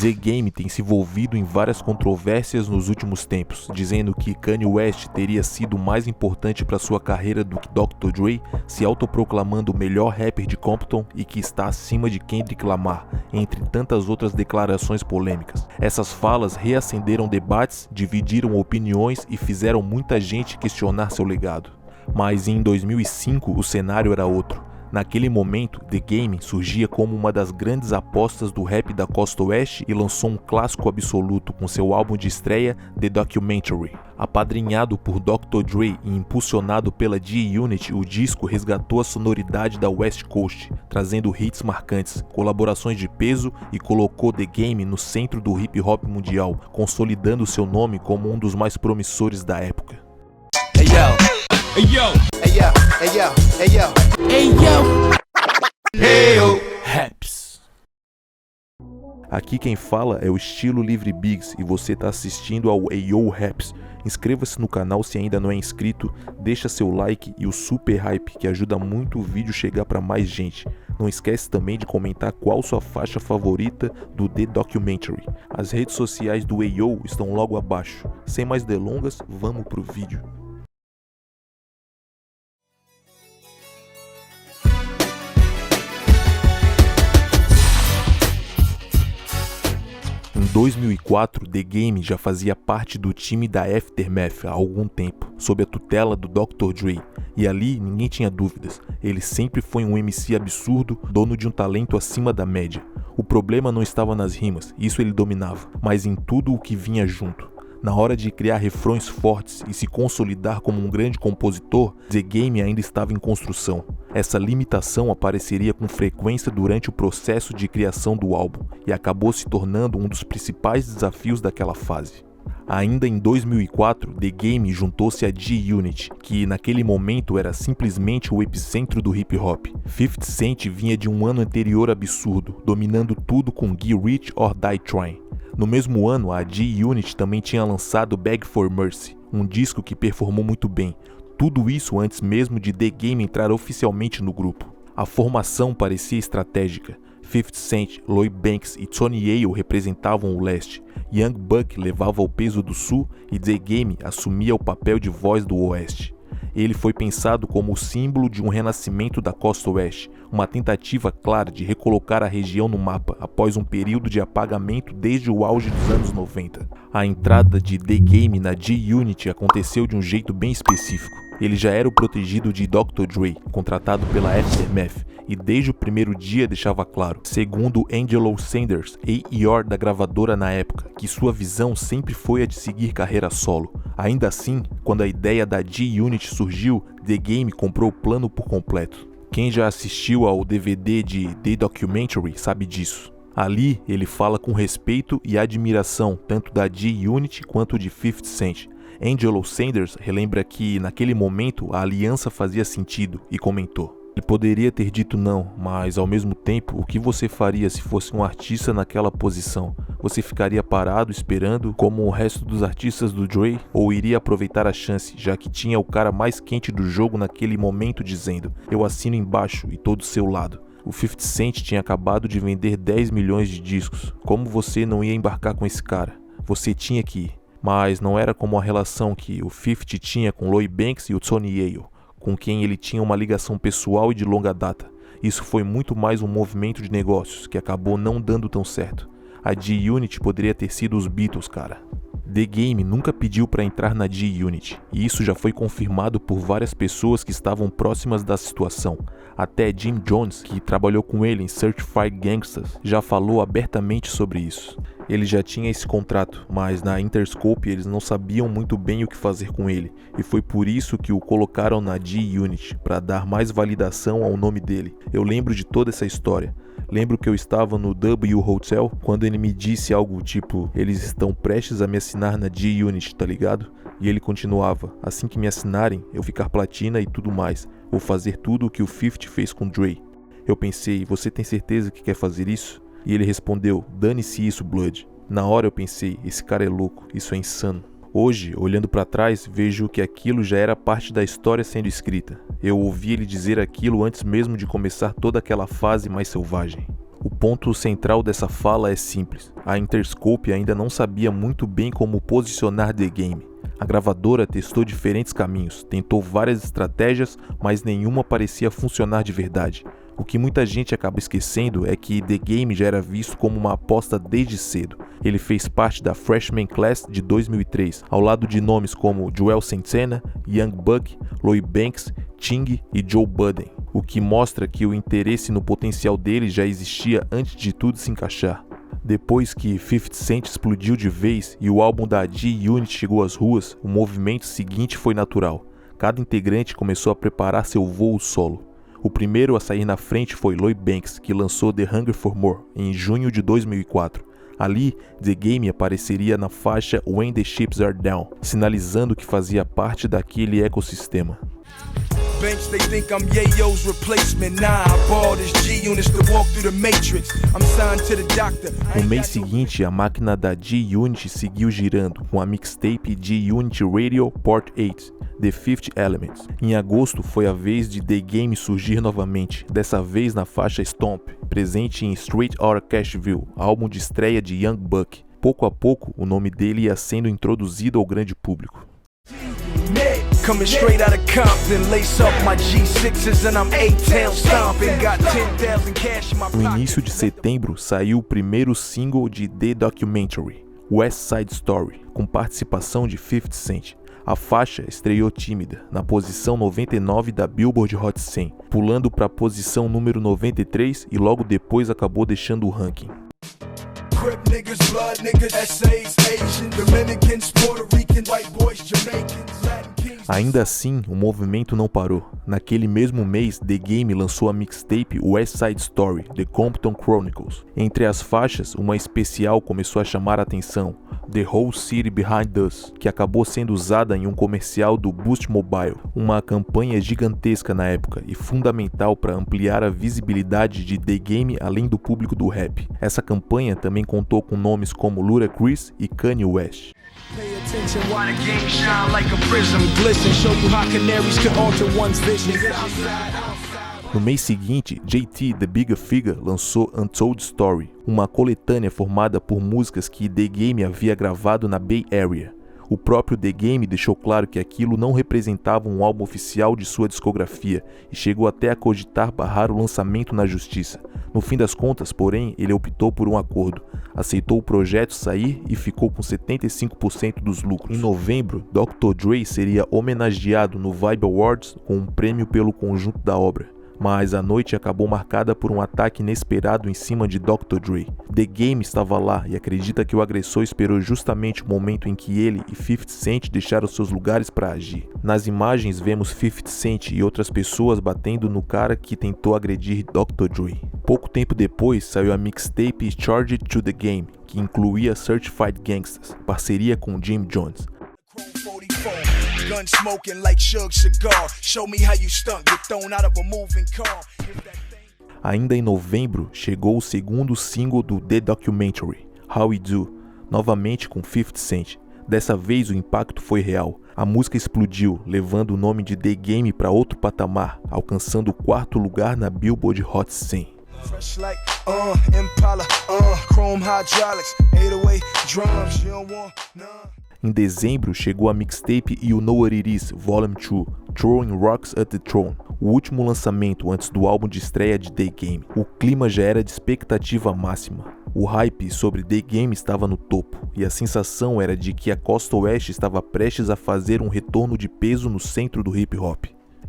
The Game tem se envolvido em várias controvérsias nos últimos tempos, dizendo que Kanye West teria sido mais importante para sua carreira do que Dr. Dre, se autoproclamando o melhor rapper de Compton e que está acima de Kendrick Lamar, entre tantas outras declarações polêmicas. Essas falas reacenderam debates, dividiram opiniões e fizeram muita gente questionar seu legado. Mas em 2005 o cenário era outro. Naquele momento, The Game surgia como uma das grandes apostas do rap da Costa Oeste e lançou um clássico absoluto com seu álbum de estreia, The Documentary. Apadrinhado por Dr. Dre e impulsionado pela G-Unit, o disco resgatou a sonoridade da West Coast, trazendo hits marcantes, colaborações de peso e colocou The Game no centro do hip hop mundial, consolidando seu nome como um dos mais promissores da época. Hey yo! Hey yo! Hey yo! Hey yo! Hey yo! Hey yo! Hey yo! Raps. Aqui quem fala é o Estilo Livre Biggs e você está assistindo ao Ayo Raps. Inscreva-se no canal se ainda não é inscrito, deixa seu like e o super hype que ajuda muito o vídeo chegar para mais gente. Não esquece também de comentar qual sua faixa favorita do The Documentary. As redes sociais do Ayo estão logo abaixo. Sem mais delongas, vamos pro vídeo. Em 2004, The Game já fazia parte do time da Aftermath há algum tempo, sob a tutela do Dr. Dre, e ali ninguém tinha dúvidas, ele sempre foi um MC absurdo, dono de um talento acima da média. O problema não estava nas rimas, isso ele dominava, mas em tudo o que vinha junto. Na hora de criar refrões fortes e se consolidar como um grande compositor, The Game ainda estava em construção. Essa limitação apareceria com frequência durante o processo de criação do álbum e acabou se tornando um dos principais desafios daquela fase. Ainda em 2004, The Game juntou-se a G-Unit, que naquele momento era simplesmente o epicentro do hip hop. 50 Cent vinha de um ano anterior absurdo, dominando tudo com Get Rich or Die Trying. No mesmo ano, a G-Unit também tinha lançado Beg for Mercy, um disco que performou muito bem. Tudo isso antes mesmo de The Game entrar oficialmente no grupo. A formação parecia estratégica. 50 Cent, Lloyd Banks e Tony Ayo representavam o leste. Young Buck levava o peso do sul e The Game assumia o papel de voz do oeste. Ele foi pensado como o símbolo de um renascimento da Costa Oeste, uma tentativa clara de recolocar a região no mapa após um período de apagamento desde o auge dos anos 90. A entrada de The Game na G-Unit aconteceu de um jeito bem específico. Ele já era o protegido de Dr. Dre, contratado pela Aftermath, e desde o primeiro dia deixava claro, segundo Angelo Sanders, A&R da gravadora na época, que sua visão sempre foi a de seguir carreira solo. Ainda assim, quando a ideia da G-Unit surgiu, The Game comprou o plano por completo. Quem já assistiu ao DVD de The Documentary sabe disso. Ali, ele fala com respeito e admiração tanto da G-Unit quanto de 50 Cent. Angelo Sanders relembra que, naquele momento, a aliança fazia sentido e comentou: ele poderia ter dito não, mas ao mesmo tempo, o que você faria se fosse um artista naquela posição? Você ficaria parado esperando como o resto dos artistas do Dre? Ou iria aproveitar a chance, já que tinha o cara mais quente do jogo naquele momento dizendo: eu assino embaixo e tô do seu lado? O 50 Cent tinha acabado de vender 10 milhões de discos. Como você não ia embarcar com esse cara? Você tinha que ir. Mas não era como a relação que o 50 tinha com Lloyd Banks e o Tony Ayo, com quem ele tinha uma ligação pessoal e de longa data. Isso foi muito mais um movimento de negócios que acabou não dando tão certo. A G-Unit poderia ter sido os Beatles, cara. The Game nunca pediu para entrar na G-Unit, e isso já foi confirmado por várias pessoas que estavam próximas da situação. Até Jim Jones, que trabalhou com ele em Certified Gangsters, já falou abertamente sobre isso. Ele já tinha esse contrato, mas na Interscope eles não sabiam muito bem o que fazer com ele, e foi por isso que o colocaram na G-Unit, para dar mais validação ao nome dele. Eu lembro de toda essa história. Lembro que eu estava no W Hotel quando ele me disse algo tipo: eles estão prestes a me assinar na G-Unit, tá ligado? E ele continuava: assim que me assinarem, eu ficar platina e tudo mais, vou fazer tudo o que o 50 fez com Dre. Eu pensei: você tem certeza que quer fazer isso? E ele respondeu: dane-se isso, Blood. Na hora eu pensei: esse cara é louco, isso é insano. Hoje, olhando para trás, vejo que aquilo já era parte da história sendo escrita. Eu ouvi ele dizer aquilo antes mesmo de começar toda aquela fase mais selvagem. O ponto central dessa fala é simples. A Interscope ainda não sabia muito bem como posicionar The Game. A gravadora testou diferentes caminhos, tentou várias estratégias, mas nenhuma parecia funcionar de verdade. O que muita gente acaba esquecendo é que The Game já era visto como uma aposta desde cedo. Ele fez parte da Freshman Class de 2003, ao lado de nomes como Joel Santana, Young Buck, Lloyd Banks, Ting e Joe Budden, o que mostra que o interesse no potencial dele já existia antes de tudo se encaixar. Depois que 50 Cent explodiu de vez e o álbum da G-Unit chegou às ruas, o movimento seguinte foi natural. Cada integrante começou a preparar seu voo solo. O primeiro a sair na frente foi Lloyd Banks, que lançou The Hunger for More em junho de 2004. Ali, The Game apareceria na faixa When the Chips Are Down, sinalizando que fazia parte daquele ecossistema. Banks, they think I'm Yayo's replacement. Nah, I bought his G-Units to walk through the Matrix. I'm signed to the doctor. No mês seguinte, a máquina da G-Unit seguiu girando com a mixtape G-Unit Radio Part 8, The Fifth Element. Em agosto foi a vez de The Game surgir novamente, dessa vez na faixa Stomp, presente em Straight Outta Cashville, álbum de estreia de Young Buck. Pouco a pouco, o nome dele ia sendo introduzido ao grande público. Coming straight out of Compton, lace up my G6s and I'm 8-tail stomping. Got 10,000 cash in my pocket. No início de setembro, saiu o primeiro single de The Documentary, West Side Story, com participação de 50 Cent. A faixa estreou tímida, na posição 99 da Billboard Hot 100, pulando para a posição número 93 e logo depois acabou deixando o ranking. Niggas, blood niggas, essays, Asians, Dominicans, Puerto Ricans, white boys, Jamaicans, Latin kings. Ainda assim, o movimento não parou. Naquele mesmo mês, The Game lançou a mixtape West Side Story, The Compton Chronicles. Entre as faixas, uma especial começou a chamar a atenção, The Whole City Behind Us, que acabou sendo usada em um comercial do Boost Mobile, uma campanha gigantesca na época e fundamental para ampliar a visibilidade de The Game além do público do rap. Essa campanha também contou com nomes como Ludacris e Kanye West. No mês seguinte, JT The Bigger Figure lançou Untold Story, uma coletânea formada por músicas que The Game havia gravado na Bay Area. O próprio The Game deixou claro que aquilo não representava um álbum oficial de sua discografia e chegou até a cogitar barrar o lançamento na justiça. No fim das contas, porém, ele optou por um acordo, aceitou o projeto sair e ficou com 75% dos lucros. Em novembro, Dr. Dre seria homenageado no Vibe Awards com um prêmio pelo conjunto da obra. Mas a noite acabou marcada por um ataque inesperado em cima de Dr. Dre. The Game estava lá e acredita que o agressor esperou justamente o momento em que ele e 50 Cent deixaram seus lugares para agir. Nas imagens vemos 50 Cent e outras pessoas batendo no cara que tentou agredir Dr. Dre. Pouco tempo depois saiu a mixtape Charged to the Game, que incluía Certified Gangsters, parceria com Jim Jones. Ainda em novembro, chegou o segundo single do The Documentary, How We Do, novamente com 50 Cent. Dessa vez o impacto foi real. A música explodiu, levando o nome de The Game para outro patamar, alcançando o 4º lugar na Billboard Hot 100. Em dezembro, chegou a mixtape You Know What It Is, Volume 2, Throwing Rocks at the Throne, o último lançamento antes do álbum de estreia de The Game. O clima já era de expectativa máxima. O hype sobre The Game estava no topo, e a sensação era de que a costa oeste estava prestes a fazer um retorno de peso no centro do hip hop.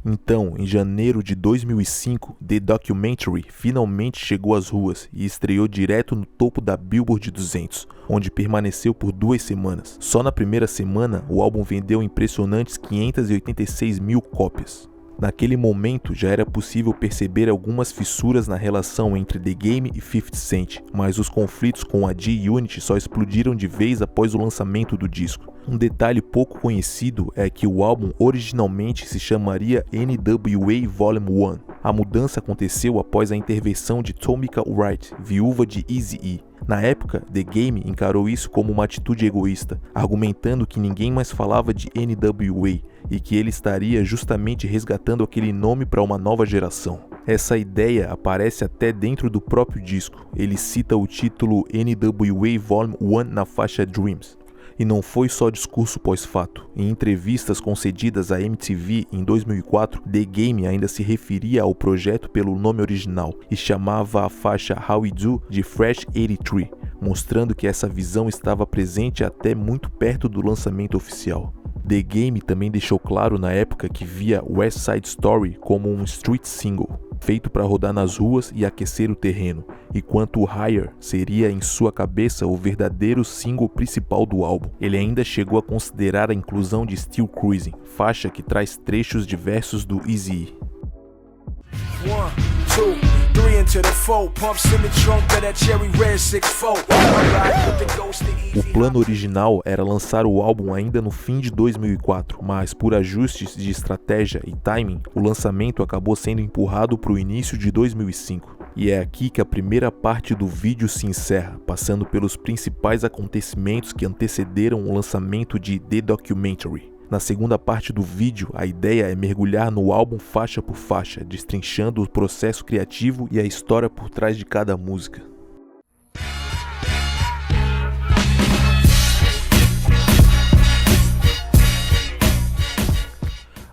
Então, em janeiro de 2005, The Documentary finalmente chegou às ruas e estreou direto no topo da Billboard 200, onde permaneceu por 2 semanas. Só na primeira semana, o álbum vendeu impressionantes 586 mil cópias. Naquele momento, já era possível perceber algumas fissuras na relação entre The Game e 50 Cent, mas os conflitos com a G-Unit só explodiram de vez após o lançamento do disco. Um detalhe pouco conhecido é que o álbum originalmente se chamaria NWA Volume 1. A mudança aconteceu após a intervenção de Tomika Wright, viúva de Eazy-E. Na época, The Game encarou isso como uma atitude egoísta, argumentando que ninguém mais falava de NWA e que ele estaria justamente resgatando aquele nome para uma nova geração. Essa ideia aparece até dentro do próprio disco. Ele cita o título NWA Volume 1 na faixa Dreams. E não foi só discurso pós-fato. Em entrevistas concedidas à MTV em 2004, The Game ainda se referia ao projeto pelo nome original e chamava a faixa How We Do de Fresh 83, mostrando que essa visão estava presente até muito perto do lançamento oficial. The Game também deixou claro na época que via West Side Story como um street single, feito para rodar nas ruas e aquecer o terreno, enquanto o Higher seria em sua cabeça o verdadeiro single principal do álbum. Ele ainda chegou a considerar a inclusão de Still Cruising, faixa que traz trechos diversos do Eazy-E. 1, 2, 3 into the 4, pumps in the trunk of that cherry red 6-4. O plano original era lançar o álbum ainda no fim de 2004, mas por ajustes de estratégia e timing, o lançamento acabou sendo empurrado para o início de 2005. E é aqui que a primeira parte do vídeo se encerra, passando pelos principais acontecimentos que antecederam o lançamento de The Documentary. Na segunda parte do vídeo, a ideia é mergulhar no álbum faixa por faixa, destrinchando o processo criativo e a história por trás de cada música.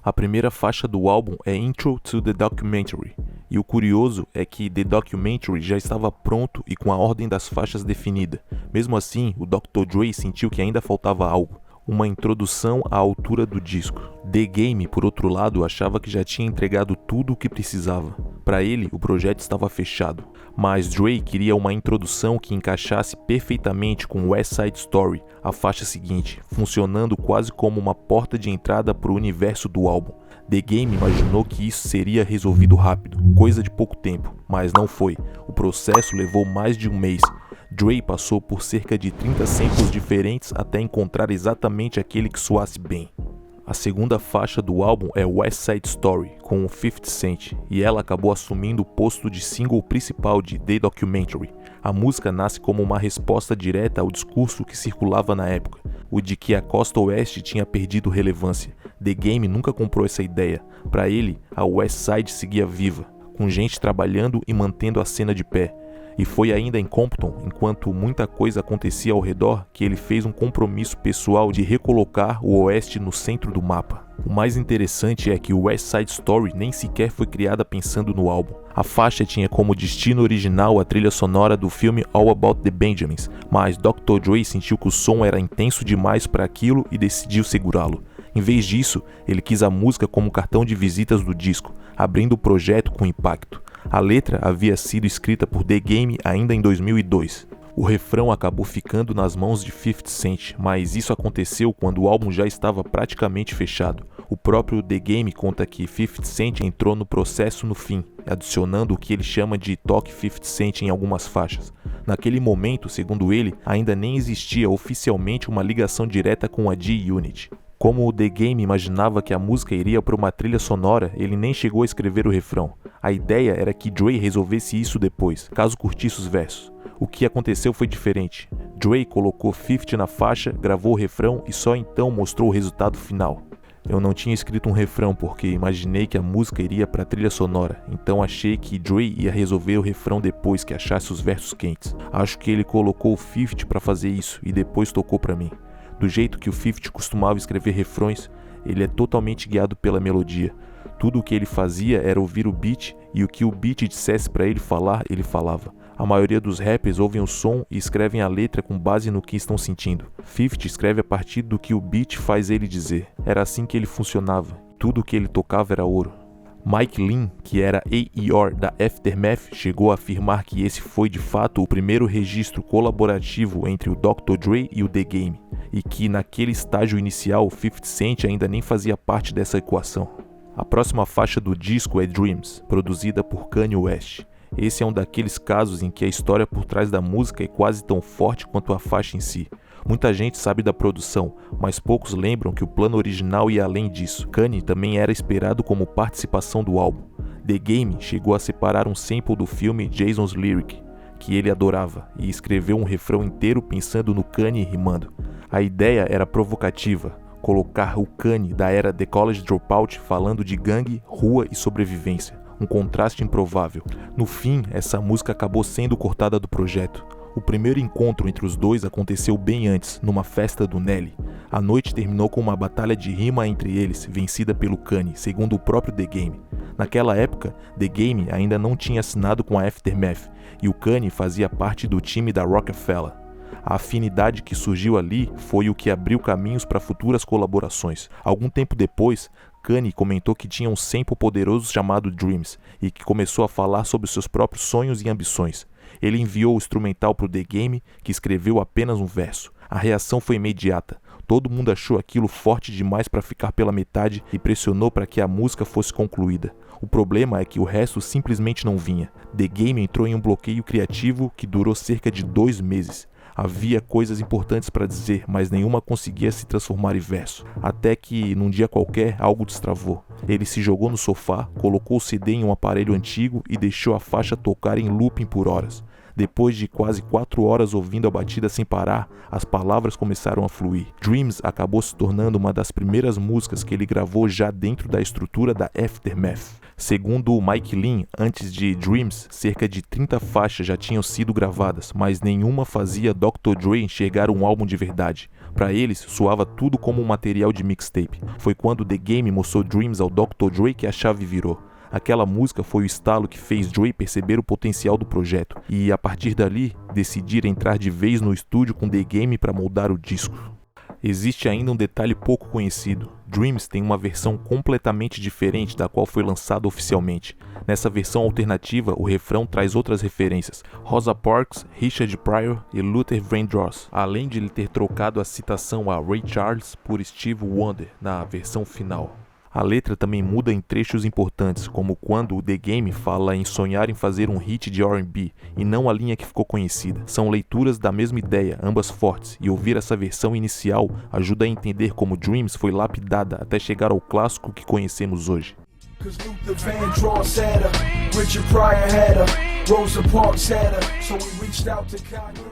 A primeira faixa do álbum é Intro to the Documentary, e o curioso é que The Documentary já estava pronto e com a ordem das faixas definida. Mesmo assim, o Dr. Dre sentiu que ainda faltava algo. Uma introdução à altura do disco. The Game, por outro lado, achava que já tinha entregado tudo o que precisava. Para ele, o projeto estava fechado, mas Dre queria uma introdução que encaixasse perfeitamente com West Side Story, a faixa seguinte, funcionando quase como uma porta de entrada para o universo do álbum. The Game imaginou que isso seria resolvido rápido, coisa de pouco tempo, mas não foi. O processo levou mais de um mês. Dre passou por cerca de 30 samples diferentes até encontrar exatamente aquele que soasse bem. A segunda faixa do álbum é West Side Story, com o 50 Cent, e ela acabou assumindo o posto de single principal de The Documentary. A música nasce como uma resposta direta ao discurso que circulava na época, o de que a costa oeste tinha perdido relevância. The Game nunca comprou essa ideia. Para ele, a West Side seguia viva, com gente trabalhando e mantendo a cena de pé. E foi ainda em Compton, enquanto muita coisa acontecia ao redor, que ele fez um compromisso pessoal de recolocar o Oeste no centro do mapa. O mais interessante é que o West Side Story nem sequer foi criada pensando no álbum. A faixa tinha como destino original a trilha sonora do filme All About the Benjamins, mas Dr. Dre sentiu que o som era intenso demais para aquilo e decidiu segurá-lo. Em vez disso, ele quis a música como cartão de visitas do disco, abrindo o projeto com impacto. A letra havia sido escrita por The Game ainda em 2002. O refrão acabou ficando nas mãos de 50 Cent, mas isso aconteceu quando o álbum já estava praticamente fechado. O próprio The Game conta que 50 Cent entrou no processo no fim, adicionando o que ele chama de toque 50 Cent em algumas faixas. Naquele momento, segundo ele, ainda nem existia oficialmente uma ligação direta com a G-Unit. Como o The Game imaginava que a música iria para uma trilha sonora, ele nem chegou a escrever o refrão. A ideia era que Dre resolvesse isso depois, caso curtisse os versos. O que aconteceu foi diferente. Dre colocou 50 na faixa, gravou o refrão e só então mostrou o resultado final. Eu não tinha escrito um refrão porque imaginei que a música iria para a trilha sonora, então achei que Dre ia resolver o refrão depois que achasse os versos quentes. Acho que ele colocou o 50 para fazer isso e depois tocou para mim. Do jeito que o 50 costumava escrever refrões, ele é totalmente guiado pela melodia. Tudo o que ele fazia era ouvir o beat e o que o beat dissesse para ele falar, ele falava. A maioria dos rappers ouvem o som e escrevem a letra com base no que estão sentindo. 50 escreve a partir do que o beat faz ele dizer. Era assim que ele funcionava. Tudo o que ele tocava era ouro. Mike Lean, que era AER da Aftermath, chegou a afirmar que esse foi de fato o primeiro registro colaborativo entre o Dr. Dre e o The Game, e que naquele estágio inicial 50 Cent ainda nem fazia parte dessa equação. A próxima faixa do disco é Dreams, produzida por Kanye West. Esse é um daqueles casos em que a história por trás da música é quase tão forte quanto a faixa em si. Muita gente sabe da produção, mas poucos lembram que o plano original ia além disso. Kanye também era esperado como participação do álbum. The Game chegou a separar um sample do filme Jason's Lyric, que ele adorava, e escreveu um refrão inteiro pensando no Kanye rimando. A ideia era provocativa, colocar o Kanye da era The College Dropout falando de gangue, rua e sobrevivência. um contraste improvável. No fim, essa música acabou sendo cortada do projeto. O primeiro encontro entre os dois aconteceu bem antes, numa festa do Nelly. A noite terminou com uma batalha de rima entre eles, vencida pelo Kanye, segundo o próprio The Game. Naquela época, The Game ainda não tinha assinado com a Aftermath, e o Kanye fazia parte do time da Roc-A-Fella. A afinidade que surgiu ali foi o que abriu caminhos para futuras colaborações. Algum tempo depois, Kanye comentou que tinha um sample poderoso chamado Dreams, e que começou a falar sobre seus próprios sonhos e ambições. Ele enviou o instrumental para o The Game, que escreveu apenas um verso. A reação foi imediata. Todo mundo achou aquilo forte demais para ficar pela metade e pressionou para que a música fosse concluída. O problema é que o resto simplesmente não vinha. The Game entrou em um bloqueio criativo que durou cerca de 2 meses. Havia coisas importantes para dizer, mas nenhuma conseguia se transformar em verso. Até que, num dia qualquer, algo destravou. Ele se jogou no sofá, colocou o CD em um aparelho antigo e deixou a faixa tocar em looping por horas. Depois de quase 4 horas ouvindo a batida sem parar, as palavras começaram a fluir. Dreams acabou se tornando uma das primeiras músicas que ele gravou já dentro da estrutura da Aftermath. Segundo o Mike Lean, antes de Dreams, cerca de 30 faixas já tinham sido gravadas, mas nenhuma fazia Dr. Dre enxergar um álbum de verdade. Para eles, soava tudo como um material de mixtape. Foi quando The Game mostrou Dreams ao Dr. Dre que a chave virou. Aquela música foi o estalo que fez Dre perceber o potencial do projeto e, a partir dali, decidir entrar de vez no estúdio com The Game para moldar o disco. Existe ainda um detalhe pouco conhecido. Dreams tem uma versão completamente diferente da qual foi lançada oficialmente. Nessa versão alternativa, o refrão traz outras referências: Rosa Parks, Richard Pryor e Luther Vandross, além de ele ter trocado a citação a Ray Charles por Stevie Wonder na versão final. A letra também muda em trechos importantes, como quando o The Game fala em sonhar em fazer um hit de R&B, e não a linha que ficou conhecida. São leituras da mesma ideia, ambas fortes, e ouvir essa versão inicial ajuda a entender como Dreams foi lapidada até chegar ao clássico que conhecemos hoje.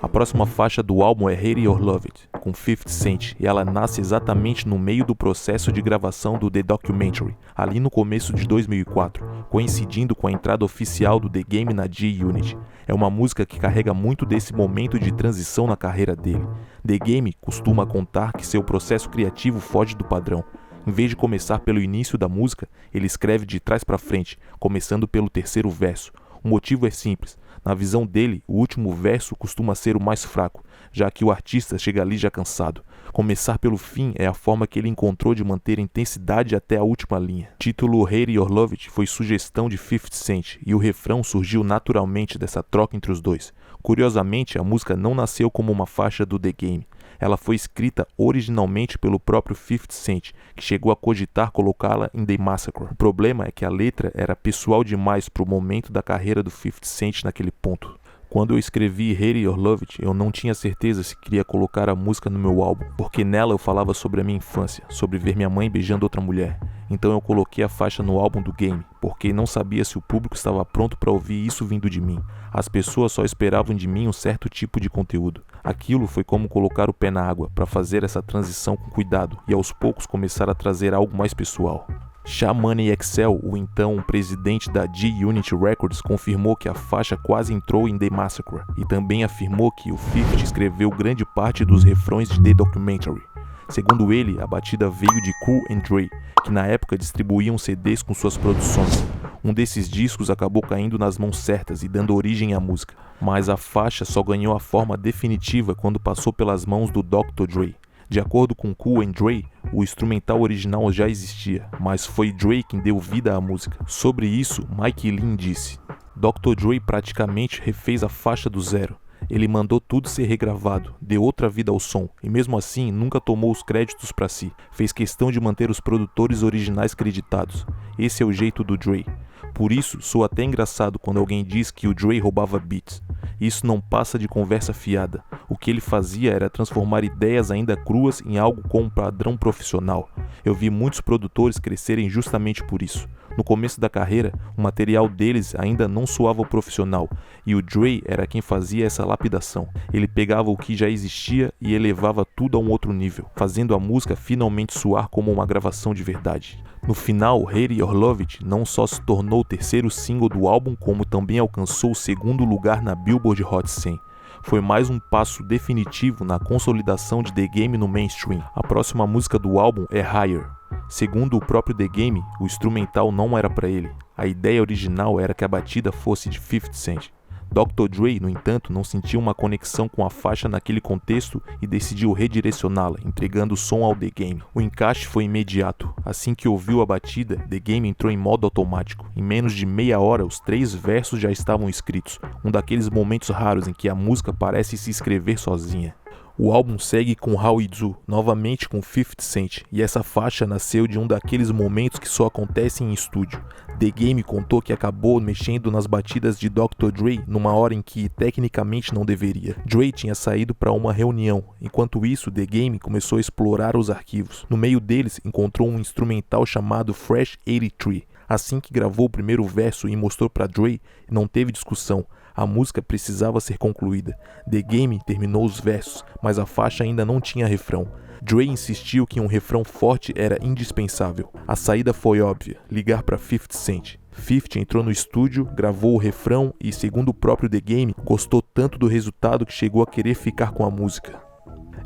A próxima faixa do álbum é Hate It or Love It, com 50 Cent, e ela nasce exatamente no meio do processo de gravação do The Documentary, ali no começo de 2004, coincidindo com a entrada oficial do The Game na G-Unit. É uma música que carrega muito desse momento de transição na carreira dele. The Game costuma contar que seu processo criativo foge do padrão. Em vez de começar pelo início da música, ele escreve de trás para frente, começando pelo terceiro verso. O motivo é simples. Na visão dele, o último verso costuma ser o mais fraco, já que o artista chega ali já cansado. Começar pelo fim é a forma que ele encontrou de manter a intensidade até a última linha. O título Hate It or Love It foi sugestão de 50 Cent, e o refrão surgiu naturalmente dessa troca entre os dois. Curiosamente, a música não nasceu como uma faixa do The Game. Ela foi escrita originalmente pelo próprio 50 Cent, que chegou a cogitar colocá-la em The Massacre. O problema é que a letra era pessoal demais para o momento da carreira do 50 Cent naquele ponto. Quando eu escrevi Hate It or Love It, eu não tinha certeza se queria colocar a música no meu álbum, porque nela eu falava sobre a minha infância, sobre ver minha mãe beijando outra mulher. Então eu coloquei a faixa no álbum do Game, porque não sabia se o público estava pronto para ouvir isso vindo de mim. As pessoas só esperavam de mim um certo tipo de conteúdo. Aquilo foi como colocar o pé na água, para fazer essa transição com cuidado e aos poucos começar a trazer algo mais pessoal. Sha Money XL, o então presidente da G-Unit Records, confirmou que a faixa quase entrou em The Massacre e também afirmou que o 50 escreveu grande parte dos refrões de The Documentary. Segundo ele, a batida veio de Cool and Dre, que na época distribuíam CDs com suas produções. Um desses discos acabou caindo nas mãos certas e dando origem à música, mas a faixa só ganhou a forma definitiva quando passou pelas mãos do Dr. Dre. De acordo com Cool and Dre, o instrumental original já existia, mas foi Dre quem deu vida à música. Sobre isso, Mike Lean disse: Dr. Dre praticamente refez a faixa do zero. Ele mandou tudo ser regravado, deu outra vida ao som, e mesmo assim nunca tomou os créditos para si. Fez questão de manter os produtores originais creditados. Esse é o jeito do Dre. Por isso, soa até engraçado quando alguém diz que o Dre roubava beats. Isso não passa de conversa fiada. O que ele fazia era transformar ideias ainda cruas em algo com um padrão profissional. Eu vi muitos produtores crescerem justamente por isso. No começo da carreira, o material deles ainda não soava profissional, e o Dre era quem fazia essa lapidação. Ele pegava o que já existia e elevava tudo a um outro nível, fazendo a música finalmente soar como uma gravação de verdade. No final, Hate It or Love It não só se tornou o terceiro single do álbum, como também alcançou o segundo lugar na Billboard Hot 100. Foi mais um passo definitivo na consolidação de The Game no mainstream. A próxima música do álbum é Higher. Segundo o próprio The Game, o instrumental não era para ele. A ideia original era que a batida fosse de 50 Cent. Dr. Dre, no entanto, não sentiu uma conexão com a faixa naquele contexto e decidiu redirecioná-la, entregando o som ao The Game. O encaixe foi imediato. Assim que ouviu a batida, The Game entrou em modo automático. Em menos de meia hora, os 3 versos já estavam escritos, um daqueles momentos raros em que a música parece se escrever sozinha. O álbum segue com How It Do, novamente com 50 Cent, e essa faixa nasceu de um daqueles momentos que só acontecem em estúdio. The Game contou que acabou mexendo nas batidas de Dr. Dre numa hora em que tecnicamente não deveria. Dre tinha saído para uma reunião, enquanto isso The Game começou a explorar os arquivos. No meio deles encontrou um instrumental chamado Fresh 83. Assim que gravou o primeiro verso e mostrou para Dre, não teve discussão. A música precisava ser concluída. The Game terminou os versos, mas a faixa ainda não tinha refrão. Dre insistiu que um refrão forte era indispensável. A saída foi óbvia, ligar para 50 Cent. 50 entrou no estúdio, gravou o refrão e, segundo o próprio The Game, gostou tanto do resultado que chegou a querer ficar com a música.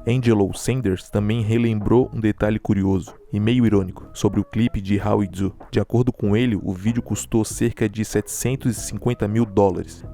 Angelo Sanders também relembrou um detalhe curioso e meio irônico sobre o clipe de How It Do. De acordo com ele, o vídeo custou cerca de $750 mil.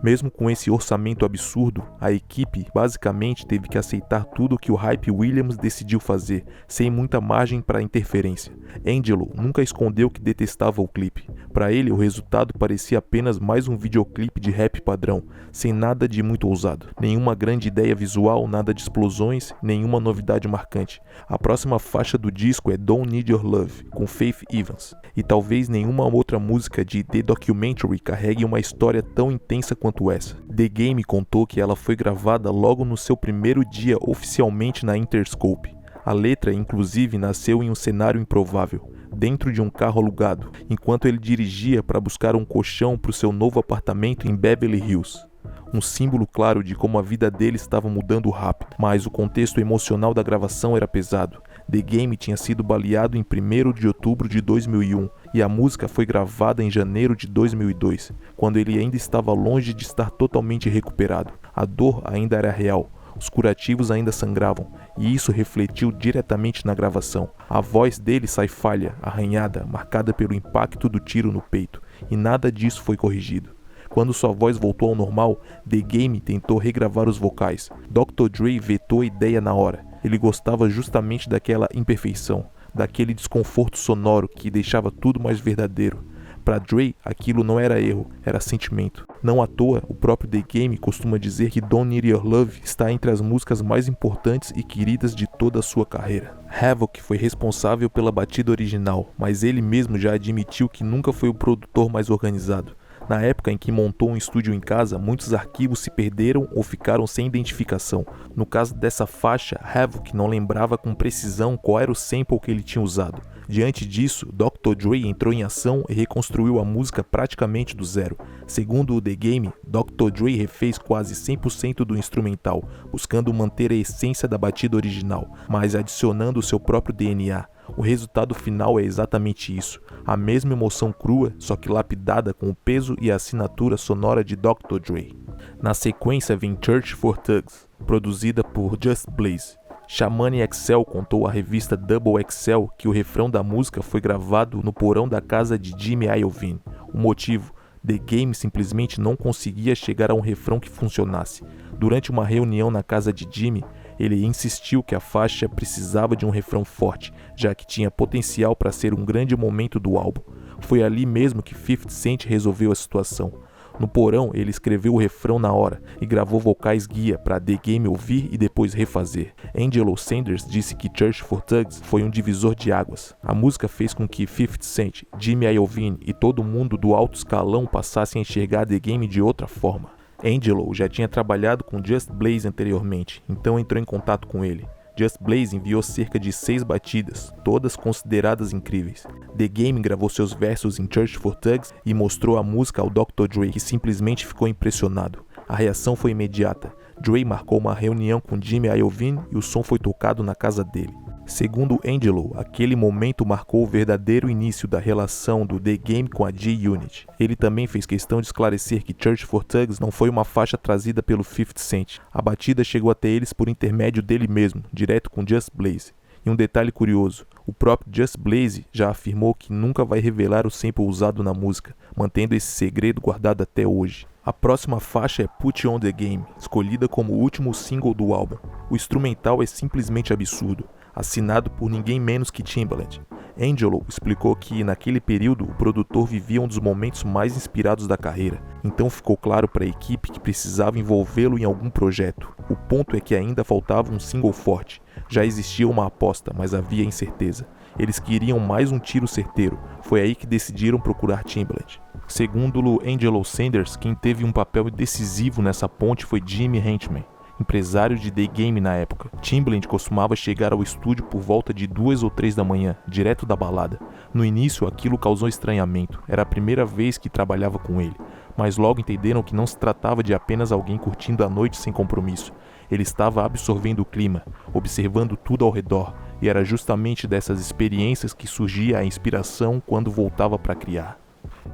Mesmo com esse orçamento absurdo, a equipe basicamente teve que aceitar tudo o que o Hype Williams decidiu fazer, sem muita margem para interferência. Angelo nunca escondeu que detestava o clipe. Para ele, o resultado parecia apenas mais um videoclipe de rap padrão, sem nada de muito ousado. Nenhuma grande ideia visual, nada de explosões, nenhuma novidade marcante. A próxima faixa do disco é Don't Need Your Love, com Faith Evans. E talvez nenhuma outra música de The Documentary carregue uma história tão intensa quanto essa. The Game contou que ela foi gravada logo no seu primeiro dia oficialmente na Interscope. A letra, inclusive, nasceu em um cenário improvável, dentro de um carro alugado, enquanto ele dirigia para buscar um colchão para o seu novo apartamento em Beverly Hills. Um símbolo claro de como a vida dele estava mudando rápido, mas o contexto emocional da gravação era pesado. The Game tinha sido baleado em 1º de outubro de 2001 e a música foi gravada em janeiro de 2002, quando ele ainda estava longe de estar totalmente recuperado. A dor ainda era real, os curativos ainda sangravam, e isso refletiu diretamente na gravação. A voz dele sai falha, arranhada, marcada pelo impacto do tiro no peito, e nada disso foi corrigido. Quando sua voz voltou ao normal, The Game tentou regravar os vocais. Dr. Dre vetou a ideia na hora. Ele gostava justamente daquela imperfeição, daquele desconforto sonoro que deixava tudo mais verdadeiro. Para Dre, aquilo não era erro, era sentimento. Não à toa, o próprio The Game costuma dizer que Don't Need Your Love está entre as músicas mais importantes e queridas de toda a sua carreira. Havoc foi responsável pela batida original, mas ele mesmo já admitiu que nunca foi o produtor mais organizado. Na época em que montou um estúdio em casa, muitos arquivos se perderam ou ficaram sem identificação. No caso dessa faixa, Havoc não lembrava com precisão qual era o sample que ele tinha usado. Diante disso, Dr. Dre entrou em ação e reconstruiu a música praticamente do zero. Segundo o The Game, Dr. Dre refez quase 100% do instrumental, buscando manter a essência da batida original, mas adicionando o seu próprio DNA. O resultado final é exatamente isso, a mesma emoção crua, só que lapidada com o peso e a assinatura sonora de Dr. Dre. Na sequência vem Church for Thugs, produzida por Just Blaze. Shamani XL contou à revista Double XL que o refrão da música foi gravado no porão da casa de Jimmy Iovine. O motivo? The Game simplesmente não conseguia chegar a um refrão que funcionasse. Durante uma reunião na casa de Jimmy, ele insistiu que a faixa precisava de um refrão forte, já que tinha potencial para ser um grande momento do álbum. Foi ali mesmo que 50 Cent resolveu a situação. No porão, ele escreveu o refrão na hora e gravou vocais guia para The Game ouvir e depois refazer. Angelo Sanders disse que Church for Thugs foi um divisor de águas. A música fez com que 50 Cent, Jimmy Iovine e todo mundo do alto escalão passassem a enxergar The Game de outra forma. Angelo já tinha trabalhado com Just Blaze anteriormente, então entrou em contato com ele. Just Blaze enviou cerca de 6 batidas, todas consideradas incríveis. The Game gravou seus versos em Church for Thugs e mostrou a música ao Dr. Dre, que simplesmente ficou impressionado. A reação foi imediata. Dre marcou uma reunião com Jimmy Iovine e o som foi tocado na casa dele. Segundo Angelo, aquele momento marcou o verdadeiro início da relação do The Game com a G-Unit. Ele também fez questão de esclarecer que Church for Thugs não foi uma faixa trazida pelo 50 Cent. A batida chegou até eles por intermédio dele mesmo, direto com Just Blaze. E um detalhe curioso, o próprio Just Blaze já afirmou que nunca vai revelar o sample usado na música, mantendo esse segredo guardado até hoje. A próxima faixa é Put On The Game, escolhida como o último single do álbum. O instrumental é simplesmente absurdo, assinado por ninguém menos que Timbaland. Angelo explicou que, naquele período, o produtor vivia um dos momentos mais inspirados da carreira, então ficou claro para a equipe que precisava envolvê-lo em algum projeto. O ponto é que ainda faltava um single forte. Já existia uma aposta, mas havia incerteza. Eles queriam mais um tiro certeiro. Foi aí que decidiram procurar Timbaland. Segundo Angelo Sanders, quem teve um papel decisivo nessa ponte foi Jimmy Henchman, empresário de The Game na época. Timbaland costumava chegar ao estúdio por volta de 2 ou 3 da manhã, direto da balada. No início, aquilo causou estranhamento. Era a primeira vez que trabalhava com ele. Mas logo entenderam que não se tratava de apenas alguém curtindo a noite sem compromisso. Ele estava absorvendo o clima, observando tudo ao redor, e era justamente dessas experiências que surgia a inspiração quando voltava para criar.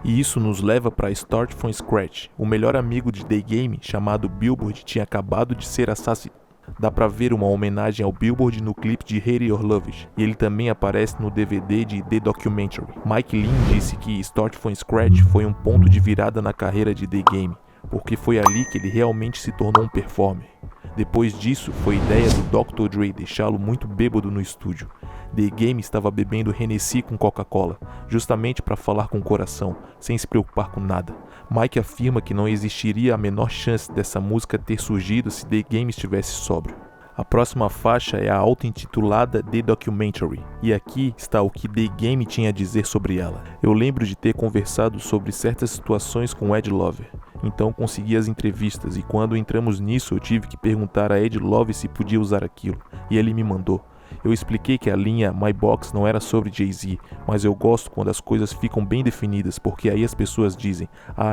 E isso nos leva para Start From Scratch. O melhor amigo de The Game, chamado Billboard, tinha acabado de ser assassinado. Dá pra ver uma homenagem ao Billboard no clipe de Hate It or Love It, e ele também aparece no DVD de The Documentary. Mike Lean disse que Start From Scratch foi um ponto de virada na carreira de The Game, porque foi ali que ele realmente se tornou um performer. Depois disso, foi ideia do Dr. Dre deixá-lo muito bêbado no estúdio. The Game estava bebendo Hennessy com Coca-Cola, justamente para falar com o coração, sem se preocupar com nada. Mike afirma que não existiria a menor chance dessa música ter surgido se The Game estivesse sóbrio. A próxima faixa é a auto-intitulada The Documentary, e aqui está o que The Game tinha a dizer sobre ela. Eu lembro de ter conversado sobre certas situações com Ed Lover, então consegui as entrevistas, e quando entramos nisso eu tive que perguntar a Ed Lover se podia usar aquilo, e ele me mandou. Eu expliquei que a linha My Box não era sobre Jay-Z, mas eu gosto quando as coisas ficam bem definidas, porque aí as pessoas dizem,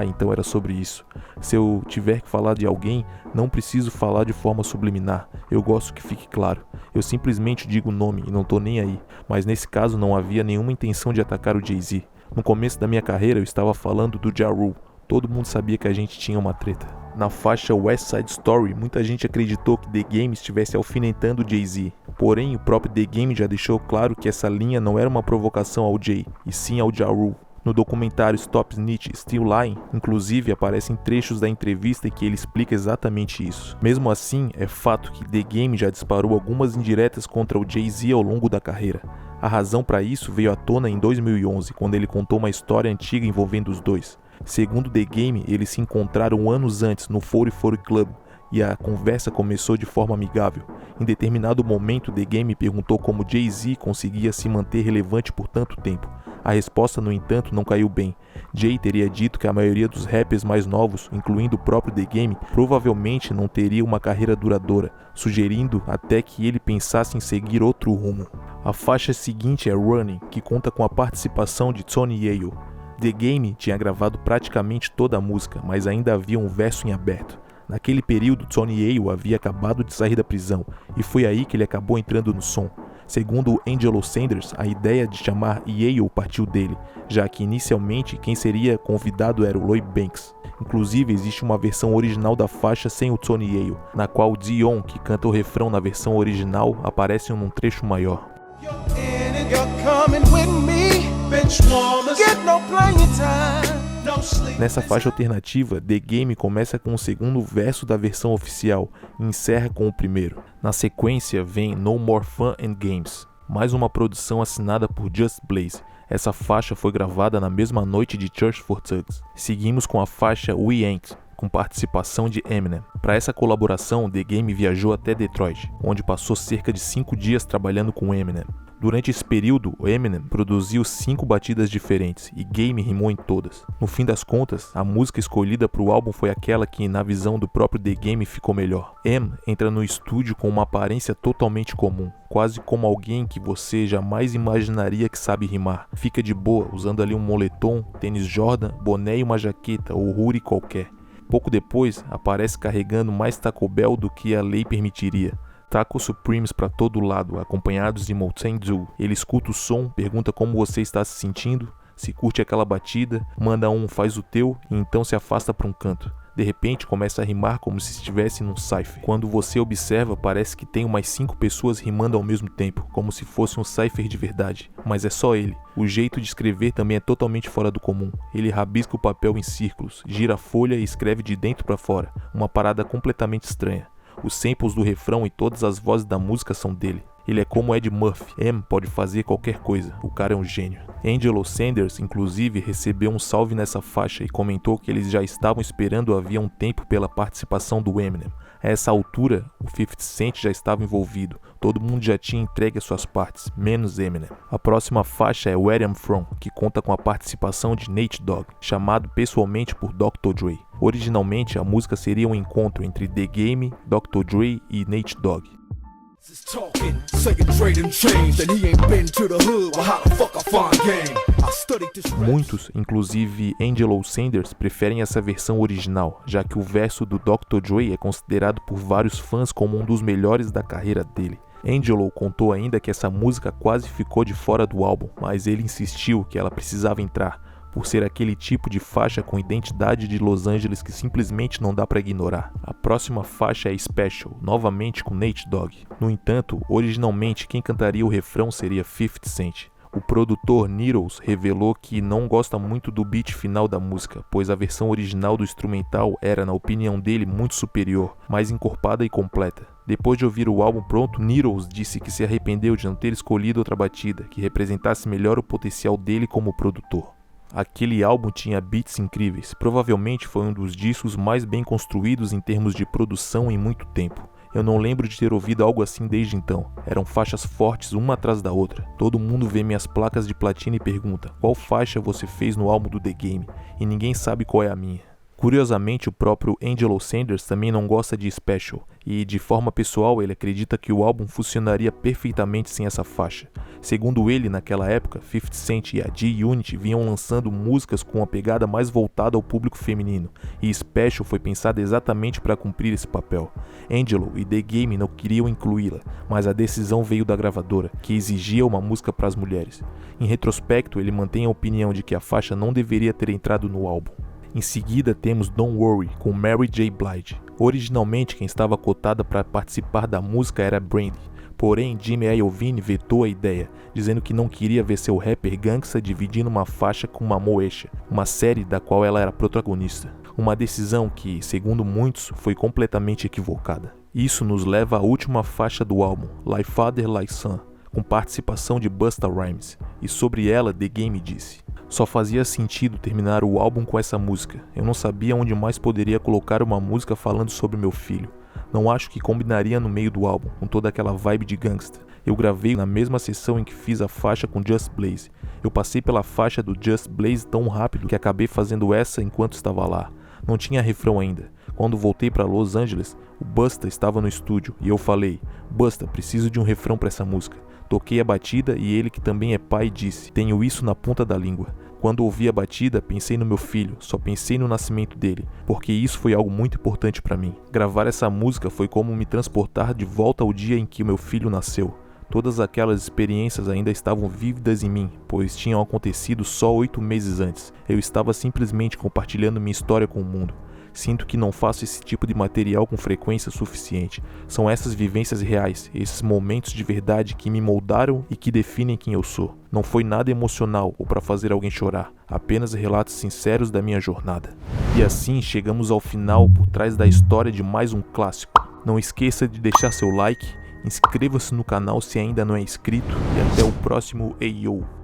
então era sobre isso. Se eu tiver que falar de alguém, não preciso falar de forma subliminar, eu gosto que fique claro. Eu simplesmente digo o nome e não tô nem aí, mas nesse caso não havia nenhuma intenção de atacar o Jay-Z. No começo da minha carreira eu estava falando do Ja Rule, todo mundo sabia que a gente tinha uma treta. Na faixa West Side Story, muita gente acreditou que The Game estivesse alfinetando Jay-Z. Porém, o próprio The Game já deixou claro que essa linha não era uma provocação ao Jay, e sim ao Ja Rule. No documentário Stop Snitch, Still Lying, inclusive aparecem trechos da entrevista em que ele explica exatamente isso. Mesmo assim, é fato que The Game já disparou algumas indiretas contra o Jay-Z ao longo da carreira. A razão para isso veio à tona em 2011, quando ele contou uma história antiga envolvendo os dois. Segundo The Game, eles se encontraram anos antes no 4040 Club e a conversa começou de forma amigável. Em determinado momento, The Game perguntou como Jay-Z conseguia se manter relevante por tanto tempo. A resposta, no entanto, não caiu bem. Jay teria dito que a maioria dos rappers mais novos, incluindo o próprio The Game, provavelmente não teria uma carreira duradoura, sugerindo até que ele pensasse em seguir outro rumo. A faixa seguinte é Running, que conta com a participação de Tony Yayo. The Game tinha gravado praticamente toda a música, mas ainda havia um verso em aberto. Naquele período, Tony Yayo havia acabado de sair da prisão, e foi aí que ele acabou entrando no som. Segundo Angelo Sanders, a ideia de chamar Yayo partiu dele, já que inicialmente quem seria convidado era o Lloyd Banks. Inclusive, existe uma versão original da faixa sem o Tony Yayo, na qual Dion, que canta o refrão na versão original, aparece num trecho maior. Nessa faixa alternativa, The Game começa com o segundo verso da versão oficial e encerra com o primeiro. Na sequência vem No More Fun and Games, mais uma produção assinada por Just Blaze. Essa faixa foi gravada na mesma noite de Church for Thugs. Seguimos com a faixa We Ain't, com participação de Eminem. Para essa colaboração, The Game viajou até Detroit, onde passou cerca de 5 dias trabalhando com Eminem. Durante esse período, o Eminem produziu 5 batidas diferentes e Game rimou em todas. No fim das contas, a música escolhida para o álbum foi aquela que, na visão do próprio The Game, ficou melhor. M entra no estúdio com uma aparência totalmente comum, quase como alguém que você jamais imaginaria que sabe rimar. Fica de boa, usando ali um moletom, tênis Jordan, boné e uma jaqueta ou hoodie qualquer. Pouco depois, aparece carregando mais Taco Bell do que a lei permitiria. Taco Supremes pra todo lado, acompanhados de Mountain Dew. Ele escuta o som, pergunta como você está se sentindo, se curte aquela batida, manda um faz o teu e então se afasta para um canto. De repente começa a rimar como se estivesse num cypher. Quando você observa, parece que tem umas 5 pessoas rimando ao mesmo tempo, como se fosse um cypher de verdade, mas é só ele. O jeito de escrever também é totalmente fora do comum. Ele rabisca o papel em círculos, gira a folha e escreve de dentro para fora, uma parada completamente estranha. Os samples do refrão e todas as vozes da música são dele. Ele é como Ed Murphy. M pode fazer qualquer coisa. O cara é um gênio. Angelo Sanders, inclusive, recebeu um salve nessa faixa e comentou que eles já estavam esperando havia um tempo pela participação do Eminem. A essa altura, o 50 Cent já estava envolvido. Todo mundo já tinha entregue as suas partes, menos Eminem. A próxima faixa é Where I'm From, que conta com a participação de Nate Dogg, chamado pessoalmente por Dr. Dre. Originalmente, a música seria um encontro entre The Game, Dr. Dre e Nate Dogg. Muitos, inclusive Angelo Sanders, preferem essa versão original, já que o verso do Dr. Dre é considerado por vários fãs como um dos melhores da carreira dele. Angelo contou ainda que essa música quase ficou de fora do álbum, mas ele insistiu que ela precisava entrar, por ser aquele tipo de faixa com identidade de Los Angeles que simplesmente não dá para ignorar. A próxima faixa é Special, novamente com Nate Dogg. No entanto, originalmente quem cantaria o refrão seria 50 Cent. O produtor Needles revelou que não gosta muito do beat final da música, pois a versão original do instrumental era, na opinião dele, muito superior, mais encorpada e completa. Depois de ouvir o álbum pronto, Needles disse que se arrependeu de não ter escolhido outra batida, que representasse melhor o potencial dele como produtor. Aquele álbum tinha beats incríveis, provavelmente foi um dos discos mais bem construídos em termos de produção em muito tempo. Eu não lembro de ter ouvido algo assim desde então. Eram faixas fortes uma atrás da outra. Todo mundo vê minhas placas de platina e pergunta: qual faixa você fez no álbum do The Game? E ninguém sabe qual é a minha. Curiosamente, o próprio Angelo Sanders também não gosta de Special, e de forma pessoal ele acredita que o álbum funcionaria perfeitamente sem essa faixa. Segundo ele, naquela época, 50 Cent e a G-Unit vinham lançando músicas com uma pegada mais voltada ao público feminino, e Special foi pensada exatamente para cumprir esse papel. Angelo e The Game não queriam incluí-la, mas a decisão veio da gravadora, que exigia uma música para as mulheres. Em retrospecto, ele mantém a opinião de que a faixa não deveria ter entrado no álbum. Em seguida temos Don't Worry, com Mary J. Blige. Originalmente quem estava cotada para participar da música era Brandy, porém Jimmy Iovine vetou a ideia, dizendo que não queria ver seu rapper gangsta dividindo uma faixa com Moesha, uma série da qual ela era protagonista. Uma decisão que, segundo muitos, foi completamente equivocada. Isso nos leva à última faixa do álbum, Like Father Like Son, com participação de Busta Rhymes, e sobre ela The Game disse: só fazia sentido terminar o álbum com essa música. Eu não sabia onde mais poderia colocar uma música falando sobre meu filho. Não acho que combinaria no meio do álbum, com toda aquela vibe de gangsta. Eu gravei na mesma sessão em que fiz a faixa com Just Blaze. Eu passei pela faixa do Just Blaze tão rápido que acabei fazendo essa enquanto estava lá. Não tinha refrão ainda. Quando voltei para Los Angeles, o Busta estava no estúdio e eu falei: Busta, preciso de um refrão para essa música. Toquei a batida e ele, que também é pai, disse: tenho isso na ponta da língua. Quando ouvi a batida, pensei no meu filho, só pensei no nascimento dele, porque isso foi algo muito importante para mim. Gravar essa música foi como me transportar de volta ao dia em que meu filho nasceu. Todas aquelas experiências ainda estavam vívidas em mim, pois tinham acontecido só 8 meses antes. Eu estava simplesmente compartilhando minha história com o mundo. Sinto que não faço esse tipo de material com frequência suficiente. São essas vivências reais, esses momentos de verdade que me moldaram e que definem quem eu sou. Não foi nada emocional ou para fazer alguém chorar, apenas relatos sinceros da minha jornada. E assim chegamos ao final por trás da história de mais um clássico. Não esqueça de deixar seu like, inscreva-se no canal se ainda não é inscrito e até o próximo AO.